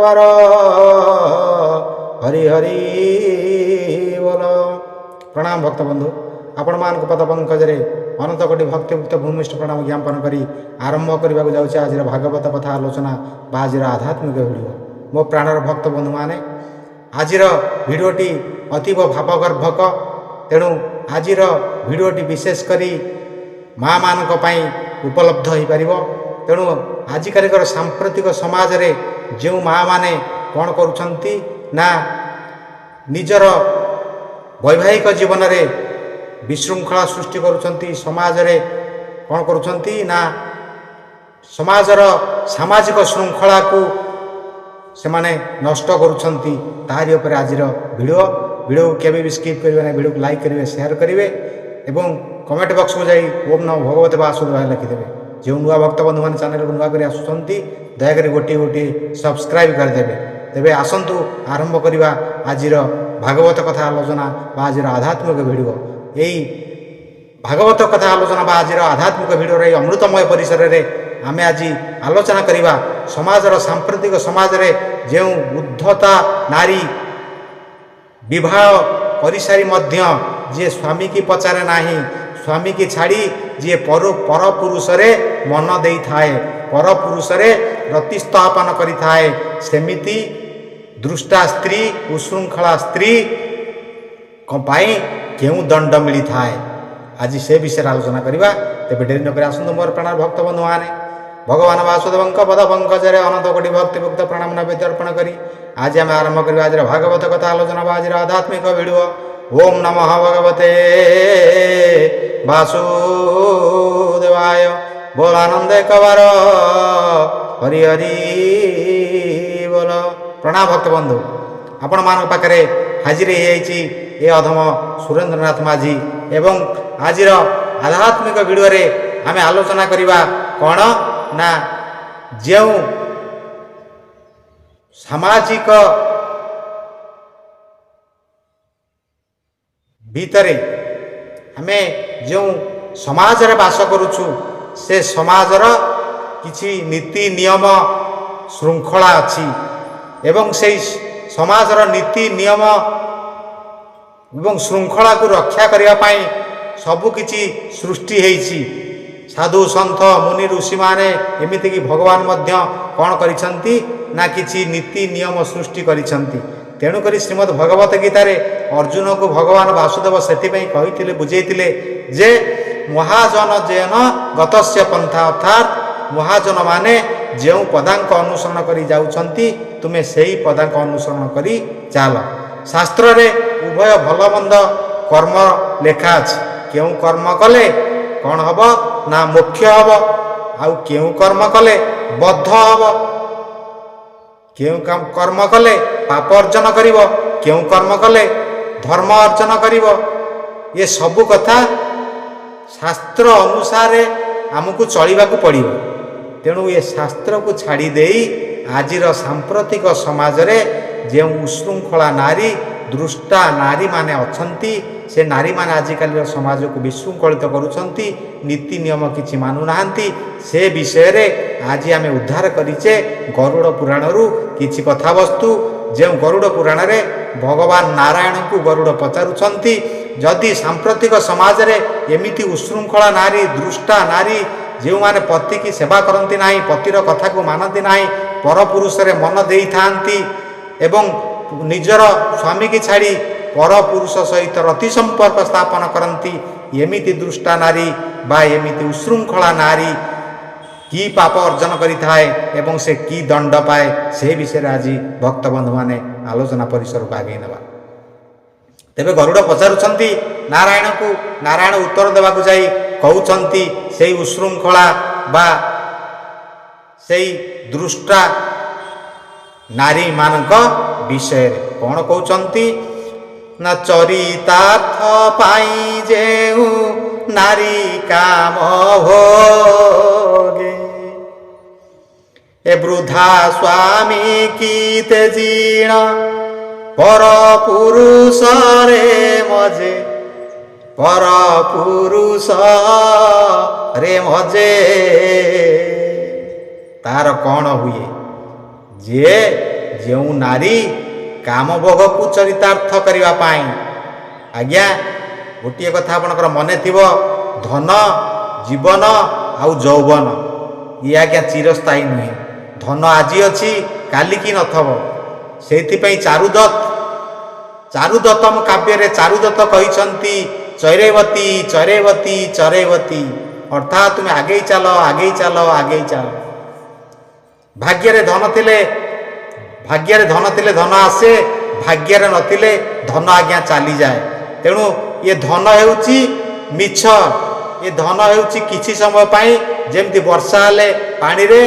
कबार हरि हरि बोल। प्रणाम भक्त बंधु, आपण मान पद पंकजरे अनंत कोटि भक्तिमुक्त भूमिष्ठ प्रणाम ज्ञापन करी आरंभ करने जाऊँ आज भागवत कथा आलोचना बा आज आध्यात्मिक भिडियो। मो प्राणर भक्त बंधु माने आज भिडियोटी अतीव भावगर्भक, तेणु आज भिडियोटी विशेषकर माँ मानक पई उपलब्ध हो पार। तेणु आजिकालिकर सांप्रतिक समाज रे जो माँ माने कौन करुछंती ना निजर वैवाहिक जीवन रे विशृंखला सृष्टि करुछंती, समाज रे कौन करुछंती ना समाजर सामाजिक श्रृंखला को से माने नष्ट करुछंती। तारी ऊपर आज वीडियो केबे भी स्किप करेंगे ना, वीडियो को लाइक करेंगे, शेयर करेंगे एवं कमेंट बॉक्स को जाई ओम नमो भगवते वासुदेवाय लिखिदेवे। जो नुआ भक्त बंधु मान चैनल को नुआ करी आसुचंती दयाकरी गोटे गोटे सब्सक्राइब करदेवे। तेबे आसंतु आरंभ करवा आज भागवत कथा आलोचना बा आज आध्यात्मिक भिडियो। यही भागवत कथा आलोचना बा आज आध्यात्मिक भिडियो रे अमृतमय परिसर रे आमे आज आलोचना करिबा समाजर सांप्रतिक समाज रे जो उद्धता नारी विवाह परिसारी मध्य जे स्वामी की पचारे नाही, स्वामी की छाड़ी जी पर पुरुष रे मन दे थाए, पर पुरुष रे रति स्थापन करि थाए, सेमिति दृष्टा स्त्री उशृंखला स्त्री कपाई केउ दंड मिली थाए। आज से विषय आलोचना करवा। तेबे डेरी नकर आसंतु मोर प्राण भक्त बंधु माने भगवान वासुदेवंक पद पंकजरे अनंत कोटि भक्ति मुक्त प्रणाम नैवेद्य अर्पण करी आज आम आरंभ करवा आज भागवत कथा आलोचना आज आध्यात्मिक भिडियो। ओम नमः भगवते वासुदेवाय। बोल आनंदे कबार हरि हरि बोल। प्रणाम भक्त बंधु, आपण मान पाखरे हाजिर ये अधम सुरेंद्रनाथ माझी एवं आज आध्यात्मिक भिडियो रे आमे आलोचना करिबा कौन ना जो सामाजिक भीतरे आमे जो समाज रे बास करुछु से समाजर किछि नीति नियम श्रृंखला अछि एवं से समाजर नीति नियम एवं श्रृंखला को रक्षा करने पाई सबु किछि सृष्टि हेछि। साधु सन्थ मुनि ऋषि माने एमिति कि भगवान मध्य कौन करिसंती ना किछि नीति नियम सृष्टि करिसंती। तेणुकरी श्रीमद् भगवत गीतार अर्जुन को भगवान वासुदेव से कही बुझेइथिले जे महाजन जेन गतस्य पंथा अर्थात महाजन माने जो पदांक अनुसरण करी जाउछंती तुमे सेही पदांक अनुसरण करी चाल। शास्त्र रे उभय भल मंद कर्म लेखा अछि। केउ कर्म कले कौन हब ना मोक्ष हब, आउ केउ कर्म कले बद्ध हब, केउ कर्म कले पाप अर्जन करिब, केउ कर्म कले धर्म अर्जन करिब। ये सबु कथा शास्त्र अनुसार आमको चलिबा को पड़िबो। तेणु ये शास्त्र को छाड़ी देई आजिर सांप्रतिक समाज रे जे उशृंखला नारी दृष्टा नारी माने अछंती से नारी माने आजिकल समाज को विशृंखलित करुछंती, नीति नियम किछि मानु नाहंती। से विषय रे आज आमे उद्धार करिचे गरुड़ पुराण रु किछि कथा वस्तु। जे गरुड़ पुराण रे भगवान नारायण को गरुड़ पचारुछंती जदि सांप्रतिक समाज रे एमिति उशृंखला नारी दृष्टा नारी जो माने पति की सेवा करती ना, पतिर कथा को मानती ना, पर पुरुष रे मन देई थांती एवं निजर स्वामी की छाड़ी पर पुरुष सहित रति संपर्क स्थापन करती, एमिति दृष्टा नारी बा एमिति उशृंखला नारी की पाप अर्जन करि थाए एवं से की दंड पाए से विषय आज भक्त बंधु माने आलोचना परिसर को आगे नवा। तेबे गरुड़ पचारुछंती नारायण को, नारायण उत्तर देवाक जाई कहउछंती सेई उशृंखला बा सेई दृष्टा नारी मानक विषय कौन कहउछंती ना चरितार्थ पाई जेउ नारी काम भोगे ए वृद्धा स्वामी की तेजीण पर पुरुष रे मजे, पर पुरुष रे मजे। तार कौन हुए जे ଯେଉଁ ନାରୀ କାମଭୋଗକୁ ଚରିତାର୍ଥ କରିବା ପାଇଁ। ଆଜ୍ଞା ଗୋଟିଏ କଥା ଆପଣଙ୍କର ମନେ ଥିବ, ଧନ, ଜୀବନ ଆଉ ଯୌବନ ଇଏ ଆଜ୍ଞା ଚିରସ୍ଥାୟୀ ନୁହେଁ। ଧନ ଆଜି ଅଛି କାଲିକି ନଥବ। ସେଇଥିପାଇଁ ଚାରୁଦତ୍ତମ କାବ୍ୟରେ ଚାରୁଦତ୍ତ କହିଛନ୍ତି ଚରୈବତୀ ଚରୈବତୀ ଚରୈବତୀ, ଅର୍ଥାତ୍ ତୁମେ ଆଗେଇ ଚାଲ ଆଗେଇ ଚାଲ ଆଗେଇ ଚାଲ। ଭାଗ୍ୟରେ ଧନ ଥିଲେ ଧନ ଆସେ, ଭାଗ୍ୟରେ ନଥିଲେ ଧନ ଆଜ୍ଞା ଚାଲିଯାଏ। ତେଣୁ ଏ ଧନ ହେଉଛି ମିଛ, ଏ ଧନ ହେଉଛି କିଛି ସମୟ ପାଇଁ। ଯେମିତି ବର୍ଷା ହେଲେ ପାଣିରେ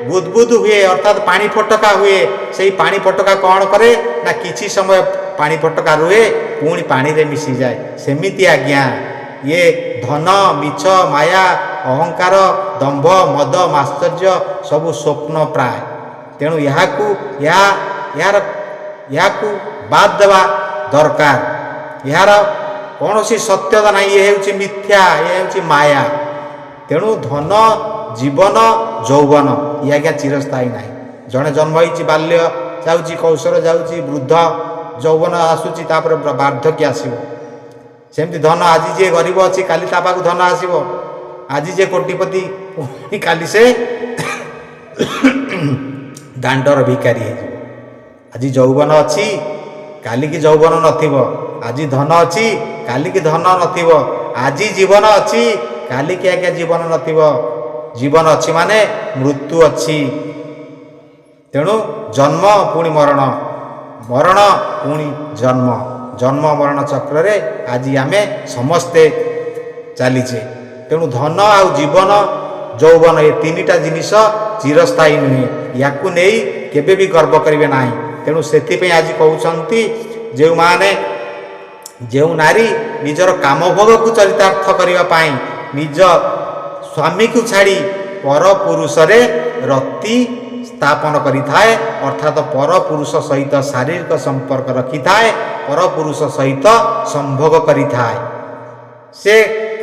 ବୁଦବୁଦ ହୁଏ, ଅର୍ଥାତ୍ ପାଣି ଫୋଟକା ହୁଏ। ସେଇ ପାଣି ଫୋଟକା କ'ଣ କରେ ନା କିଛି ସମୟ ପାଣି ଫୋଟକା ରୁହେ, ପୁଣି ପାଣିରେ ମିଶିଯାଏ। ସେମିତି ଆଜ୍ଞା ଇଏ ଧନ, ମିଛ, ମାୟା, ଅହଙ୍କାର, ଦମ୍ଭ, ମଦ, ମାଶ୍ଚର୍ଯ୍ୟ ସବୁ ସ୍ୱପ୍ନ ପ୍ରାୟ। ତେଣୁ ଏହାକୁ ବାଦ୍ ଦେବା ଦରକାର। ଏହାର କୌଣସି ସତ୍ୟତା ନାହିଁ। ଇଏ ହେଉଛି ମିଥ୍ୟା, ଇଏ ହେଉଛି ମାୟା। ତେଣୁ ଧନ, ଜୀବନ, ଯୌବନ ଇଏ ଆଜ୍ଞା ଚିରସ୍ଥାୟୀ ନାହିଁ। ଜଣେ ଜନ୍ମ ହେଇଛି, ବାଲ୍ୟ ଯାଉଛି, କୌଶଳ ଯାଉଛି, ବୃଦ୍ଧ ଯୌବନ ଆସୁଛି, ତାପରେ ବାର୍ଦ୍ଧକ୍ୟ ଆସିବ। ସେମିତି ଧନ, ଆଜି ଯିଏ ଗରିବ ଅଛି କାଲି ତା ପାଖକୁ ଧନ ଆସିବ। ଆଜି ଯିଏ କୋଟିପତି ପୁଣି କାଲି ସେ ଦାଣ୍ଡର ଭିକାରୀ ହେଇଯିବ। ଆଜି ଯୌବନ ଅଛି କାଲିକି ଯୌବନ ନଥିବ। ଆଜି ଧନ ଅଛି କାଲିକି ଧନ ନଥିବ। ଆଜି ଜୀବନ ଅଛି କାଲିକି ଆଜ୍ଞା ଜୀବନ ନଥିବ। ଜୀବନ ଅଛି ମାନେ ମୃତ୍ୟୁ ଅଛି। ତେଣୁ ଜନ୍ମ ପୁଣି ମରଣ, ମରଣ ପୁଣି ଜନ୍ମ, ଜନ୍ମ ମରଣ ଚକ୍ରରେ ଆଜି ଆମେ ସମସ୍ତେ ଚାଲିଛେ। ତେଣୁ ଧନ ଆଉ ଜୀବନ, ଯୌବନ ଏ ତିନିଟା ଜିନିଷ ଚିରସ୍ଥାୟୀ ନୁହେଁ। ୟାକୁ ନେଇ କେବେ ବି ଗର୍ବ କରିବେ ନାହିଁ। ତେଣୁ ସେଥିପାଇଁ ଆଜି କହୁଛନ୍ତି ଯେଉଁ ନାରୀ ନିଜର କାମଭୋଗକୁ ଚରିତାର୍ଥ କରିବା ପାଇଁ ନିଜ ସ୍ୱାମୀକୁ ଛାଡ଼ି ପର ପୁରୁଷରେ ରତି ସ୍ଥାପନ କରିଥାଏ, ଅର୍ଥାତ୍ ପରପୁରୁଷ ସହିତ ଶାରୀରିକ ସମ୍ପର୍କ ରଖିଥାଏ, ପରପୁରୁଷ ସହିତ ସମ୍ଭୋଗ କରିଥାଏ। ସେ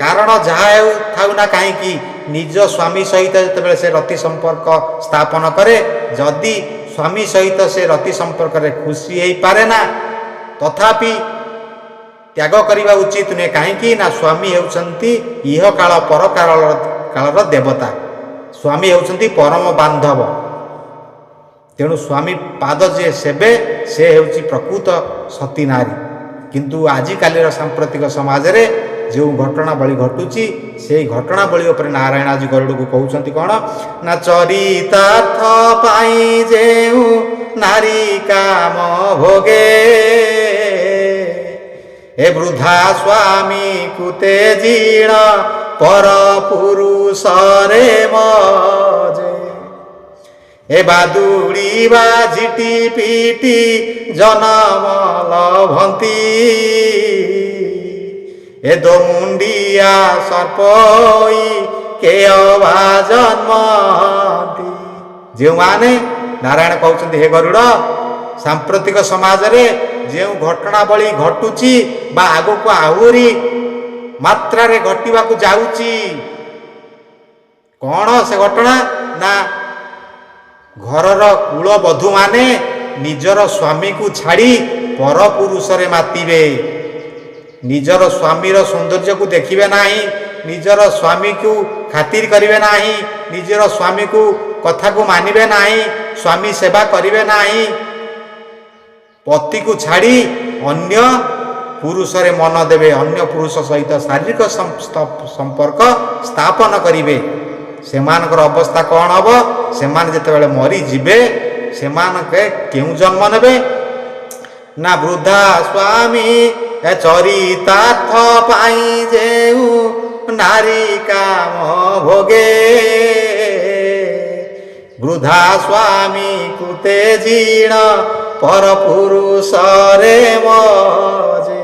କାରଣ ଯାହା ହେଉଥାଉ ନା କାହିଁକି ନିଜ ସ୍ୱାମୀ ସହିତ ଯେତେବେଳେ ସେ ରତି ସମ୍ପର୍କ ସ୍ଥାପନ କରେ, ଯଦି ସ୍ୱାମୀ ସହିତ ସେ ରତି ସମ୍ପର୍କରେ ଖୁସି ହେଇପାରେ ନା, ତଥାପି ତ୍ୟାଗ କରିବା ଉଚିତ ନୁହେଁ। କାହିଁକି ନା ସ୍ୱାମୀ ହେଉଛନ୍ତି ଇହକାଳ ପରକାଳର ଦେବତା। ସ୍ୱାମୀ ହେଉଛନ୍ତି ପରମ ବାନ୍ଧବ। ତେଣୁ ସ୍ୱାମୀ ପାଦ ଯିଏ ସେବେ ସେ ହେଉଛି ପ୍ରକୃତ ସତୀ ନାରୀ। କିନ୍ତୁ ଆଜିକାଲିର ସାମ୍ପ୍ରତିକ ସମାଜରେ ଯେଉଁ ଘଟଣାବଳୀ ଘଟୁଛି, ସେଇ ଘଟଣାବଳୀ ଉପରେ ନାରାୟଣ ଆଜି ଗରୁଡ଼କୁ କହୁଛନ୍ତି କ'ଣ ନା, ଚରିତାର୍ଥ ପାଇଁ ଯେଉଁ ନାରୀ କାମ ଭୋଗେ, ଏ ବୃଦ୍ଧା ସ୍ୱାମୀକୁ ତେଜିଣ ପର ପୁରୁଷରେ ମଜେ, ଏ ବାଦୁଡ଼ି ବା ଝିଟି ପିଟି ଜନମ ଲଭନ୍ତି, ଏ ଦୋମୁଣ୍ଡିଆ ସର୍ପଇ କେଅବା ଜନ୍ମନ୍ତି। ଯେଉଁମାନେ ନାରାୟଣ କହୁଛନ୍ତି, ହେ ଗରୁଡ଼, ସାମ୍ପ୍ରତିକ ସମାଜରେ ଯେଉଁ ଘଟଣାବଳୀ ଘଟୁଛି ବା ଆଗକୁ ଆହୁରି ମାତ୍ରାରେ ଘଟିବାକୁ ଯାଉଛି, କ'ଣ ସେ ଘଟଣା ନା, ଘରର କୁଳବଧୂମାନେ ନିଜର ସ୍ୱାମୀକୁ ଛାଡ଼ି ପରପୁରୁଷରେ ମାତିବେ। ନିଜର ସ୍ୱାମୀର ସୌନ୍ଦର୍ଯ୍ୟକୁ ଦେଖିବେ ନାହିଁ, ନିଜର ସ୍ୱାମୀକୁ ଖାତିର କରିବେ ନାହିଁ, ନିଜର ସ୍ୱାମୀକୁ କଥାକୁ ମାନିବେ ନାହିଁ, ସ୍ୱାମୀ ସେବା କରିବେ ନାହିଁ, ପତିକୁ ଛାଡ଼ି ଅନ୍ୟ ପୁରୁଷରେ ମନ ଦେବେ, ଅନ୍ୟ ପୁରୁଷ ସହିତ ଶାରୀରିକ ସମ୍ପର୍କ ସ୍ଥାପନ କରିବେ। ସେମାନଙ୍କର ଅବସ୍ଥା କ'ଣ ହେବ? ସେମାନେ ଯେତେବେଳେ ମରିଯିବେ, ସେମାନଙ୍କୁ କେଉଁ ଜନ୍ମ ନେବେ ନା, ବୃଦ୍ଧା ସ୍ୱାମୀ ଚରିତାର୍ଥ ପାଇଁ ଯେଉଁ ନାରୀ କାମ ଭୋଗେ, ବୃଦ୍ଧା ସ୍ୱାମୀକୁ ତେଜିଣ ପର ପୁରୁଷରେ ମଜେ,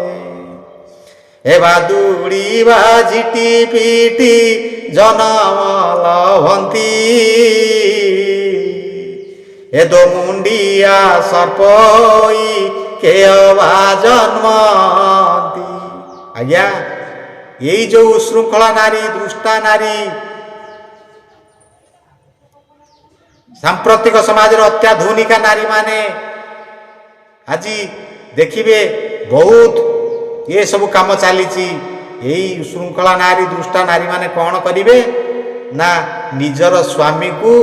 ଏ ବାଦୁଡ଼ି ବା ଝିଟି ପିଟି ଜନମ ଲଭନ୍ତି, ଏ ଦୋମୁଣ୍ଡିଆ ସର୍ପଇ କେଅବା ଜନ୍ମନ୍ତି। ଆଜ୍ଞା ଏଇ ଯେଉଁ ଉଶୃଙ୍ଖଳା ନାରୀ, ଦୃଷ୍ଟା ନାରୀ, ସାମ୍ପ୍ରତିକ ସମାଜର ଅତ୍ୟାଧୁନିକା ନାରୀମାନେ ଆଜି ଦେଖିବେ ବହୁତ ଏ ସବୁ କାମ ଚାଲିଛି। ଏଇ ଶୃଙ୍ଖଳା ନାରୀ ଦୁଷ୍ଟା ନାରୀମାନେ କ'ଣ କରିବେ ନା ନିଜର ସ୍ୱାମୀକୁ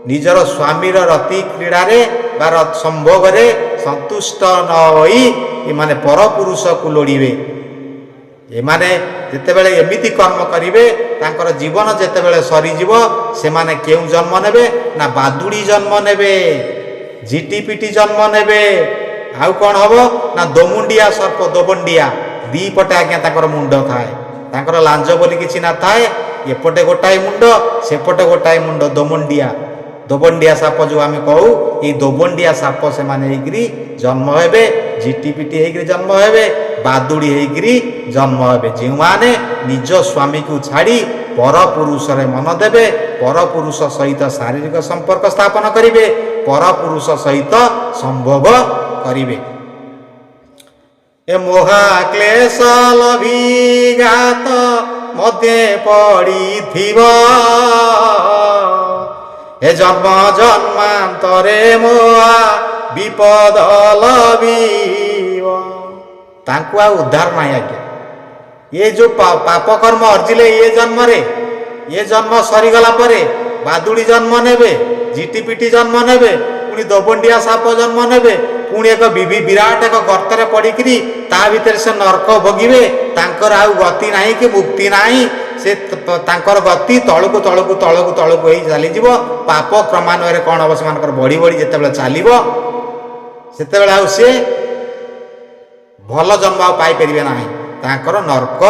ନିଜର ସ୍ୱାମୀର ରତି କ୍ରୀଡ଼ାରେ ବା ସମ୍ଭୋଗରେ ସନ୍ତୁଷ୍ଟ ନ ହୋଇ ଏମାନେ ପରପୁରୁଷକୁ ଲୋଡ଼ିବେ। ଏମାନେ ଯେତେବେଳେ ଏମିତି କର୍ମ କରିବେ ତାଙ୍କର ଜୀବନ ଯେତେବେଳେ ସରିଯିବ ସେମାନେ କେଉଁ ଜନ୍ମ ନେବେ ନା ବାଦୁଡ଼ି ଜନ୍ମ ନେବେ, ଝିଟିପିଟି ଜନ୍ମ ନେବେ। ଆଉ କ'ଣ ହବ ନା ଦୋମୁଣ୍ଡିଆ ସର୍ପ, ଦୋବଣ୍ଡିଆ ଦି ପଟେ ଆଜ୍ଞା ତାଙ୍କର ମୁଣ୍ଡ ଥାଏ। ତାଙ୍କର ଲାଞ୍ଜ ବୋଲି କିଛି ନଥାଏ। ଏପଟେ ଗୋଟାଏ ମୁଣ୍ଡ, ସେପଟେ ଗୋଟାଏ ମୁଣ୍ଡ, ଦୋବଣ୍ଡିଆ ସାପ ଯେଉଁ ଆମେ କହୁ, ଏଇ ଦୋବଣ୍ଡିଆ ସାପ ସେମାନେ ହେଇକିରି ଜନ୍ମ ହେବେ, ଝିଟିପିଟି ହେଇକିରି ଜନ୍ମ ହେବେ, ବାଦୁଡ଼ି ହେଇକିରି ଜନ୍ମ ହେବେ। ଯେଉଁମାନେ ନିଜ ସ୍ୱାମୀକୁ ଛାଡ଼ି ପରପୁରୁଷରେ ମନ ଦେବେ, ପରପୁରୁଷ ସହିତ ଶାରୀରିକ ସମ୍ପର୍କ ସ୍ଥାପନ କରିବେ, ପରପୁରୁଷ ସହିତ ସମ୍ଭୋଗ କରିବେ। ଏ ମୋହା କ୍ଲେଶ ଲଭିଘାତ ମଧ୍ୟେ ପଡ଼ିଥିବ, ଏ ଜନ୍ମ ଜନ୍ମାନ୍ତରେ ମୋହା ବିପଦ ଲଭିବ। ତାଙ୍କୁ ଆଉ ଉଦ୍ଧାର ନାହିଁ ଆଜ୍ଞା। ଏ ଯେଉଁ ପାପ କର୍ମ ଅର୍ଜିଲେ ଏ ଜନ୍ମରେ, ଏ ଜନ୍ମ ସରିଗଲା ପରେ ବାଦୁଡ଼ି ଜନ୍ମ ନେବେ, ଝିଟିପିଟି ଜନ୍ମ ନେବେ, ପୁଣି ଦୋବଣ୍ଡିଆ ସାପ ଜନ୍ମ ନେବେ, ପୁଣି ଏକ ବିରାଟ ଏକ ଗର୍ତ୍ତରେ ପଡ଼ିକିରି ତା ଭିତରେ ସେ ନର୍କ ଭୋଗିବେ। ତାଙ୍କର ଆଉ ଗତି ନାହିଁ କି ମୁକ୍ତି ନାହିଁ। ସେ ତାଙ୍କର ଗତି ତଳକୁ ତଳକୁ ତଳକୁ ତଳକୁ ହେଇ ଚାଲିଯିବ। ପାପ କ୍ରମାନ୍ୱୟରେ କ'ଣ ହେବ ସେମାନଙ୍କର ବଢ଼ି ବଢ଼ି ଯେତେବେଳେ ଚାଲିବ ସେତେବେଳେ ଆଉ ସେ ଭଲ ଜନ୍ମ ଆଉ ପାଇପାରିବେ ନାହିଁ। ତାଙ୍କର ନର୍କ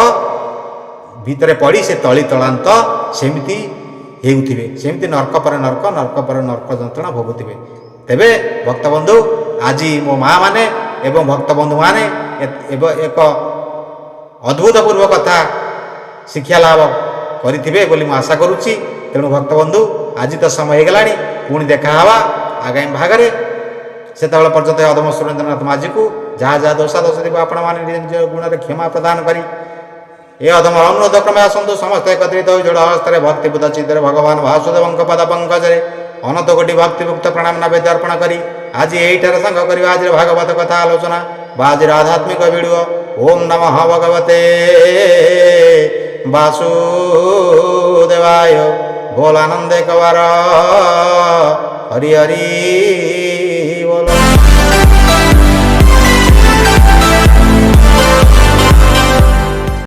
ଭିତରେ ପଡ଼ି ସେ ତଳି ତଳାନ୍ତ ସେମିତି ହେଉଥିବେ, ସେମିତି ନର୍କ ପରେ ନର୍କ, ନର୍କ ପରେ ନର୍କ ଯନ୍ତ୍ରଣା ଭୋଗୁଥିବେ। ତେବେ ଭକ୍ତବନ୍ଧୁ, ଆଜି ମୋ ମା ମାନେ ଏବଂ ଭକ୍ତବନ୍ଧୁମାନେ ଏକ ଅଦ୍ଭୁତପୂର୍ବ କଥା ଶିକ୍ଷା ଲାଭ କରିଥିବେ ବୋଲି ମୁଁ ଆଶା କରୁଛି। ତେଣୁ ଭକ୍ତବନ୍ଧୁ, ଆଜି ତ ସମୟ ହେଇଗଲାଣି, ପୁଣି ଦେଖା ହେବା ଆଗାମୀ ଭାଗରେ। ସେତେବେଳେ ପର୍ଯ୍ୟନ୍ତ ଅଧମ ସୁରେନ୍ଦ୍ରନାଥ ମାଝୀକୁ ଯାହା ଯାହା ଦୋଷ ଥିବ ଆପଣମାନେ ନିଜ ନିଜ ଗୁଣରେ କ୍ଷମା ପ୍ରଦାନ କରି ଏ ଅଧମ ଅନୁରୋଧ କ୍ରମେ ଆସନ୍ତୁ ସମସ୍ତେ ଏକତ୍ରିତ ହୋଇ ଯୋଡ଼ ହସ୍ତରେ ଭକ୍ତିବୁଦ୍ଧ ଚିତ୍ତରେ ଭଗବାନ ବାସୁଦେବଙ୍କ ପଦ ପଙ୍କଜରେ ଅନନ୍ତ କୋଟି ଭକ୍ତିଭୁକ୍ତ ପ୍ରଣାମ ନୈବେଦ୍ୟ ଅର୍ପଣ କରି ଆଜି ଏଇଠାରେ ସାଙ୍ଗ କରିବା ଆଜିର ଭାଗବତ କଥା ଆଲୋଚନା ବା ଆଜିର ଆଧ୍ୟାତ୍ମିକ ଭିଡ଼ିଓ। ଓମ୍ ନମଃ ଭଗବତେ ବାସୁଦେବାୟ। ବୋଲ ଆନନ୍ଦେ କବାର ହରି ହରି।